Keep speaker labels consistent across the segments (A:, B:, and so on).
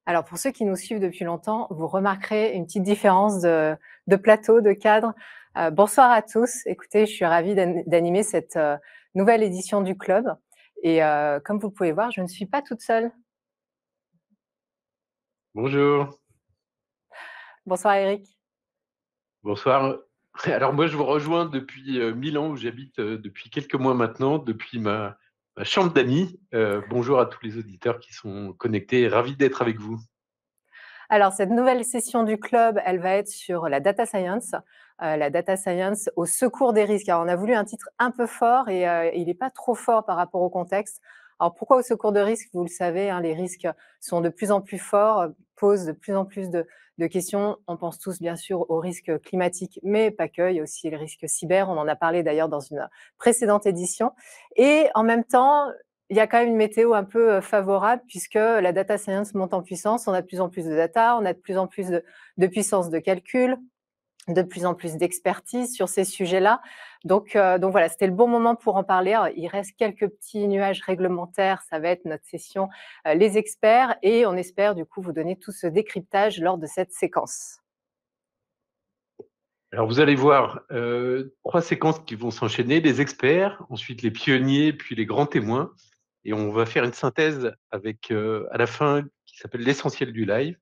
A: Alors pour ceux qui nous suivent depuis longtemps, vous remarquerez une petite différence de plateau, de cadre. Bonsoir à tous. Écoutez, je suis ravie d'animer cette, nouvelle édition du club et comme vous pouvez voir, je ne suis pas toute seule.
B: Bonjour,
A: Bonsoir Eric.
B: bonsoir. Alors moi, je vous rejoins depuis Milan, où j'habite depuis quelques mois maintenant, depuis ma chambre d'amis. Bonjour à tous les auditeurs qui sont connectés, ravi d'être avec vous.
A: Alors cette nouvelle session du club, elle va être sur la data science au secours des risques. Alors on a voulu un titre un peu fort et il n'est pas trop fort par rapport au contexte. Alors pourquoi au secours de risques? Vous le savez, hein, les risques sont de plus en plus forts, posent de plus en plus de questions. On pense tous bien sûr aux risques climatiques, mais pas que, il y a aussi les risques cyber. On en a parlé d'ailleurs dans une précédente édition. Et en même temps, il y a quand même une météo un peu favorable puisque la data science monte en puissance. On a de plus en plus de data, on a de plus en plus de puissance de calcul, de plus en plus d'expertise sur ces sujets-là. Donc voilà, c'était le bon moment pour en parler. Alors, il reste quelques petits nuages réglementaires, ça va être notre session les experts et on espère du coup vous donner tout ce décryptage lors de cette séquence.
B: Alors vous allez voir trois séquences qui vont s'enchaîner, les experts, ensuite les pionniers, puis les grands témoins. Et on va faire une synthèse avec à la fin qui s'appelle l'essentiel du live.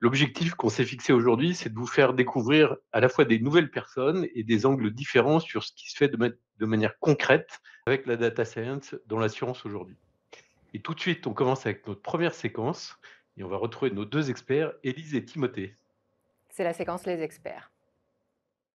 B: L'objectif qu'on s'est fixé aujourd'hui, c'est de vous faire découvrir à la fois des nouvelles personnes et des angles différents sur ce qui se fait de manière concrète avec la data science dans la science aujourd'hui. Et tout de suite, on commence avec notre première séquence et on va retrouver nos deux experts, Élise et Timothée.
A: C'est la séquence les experts.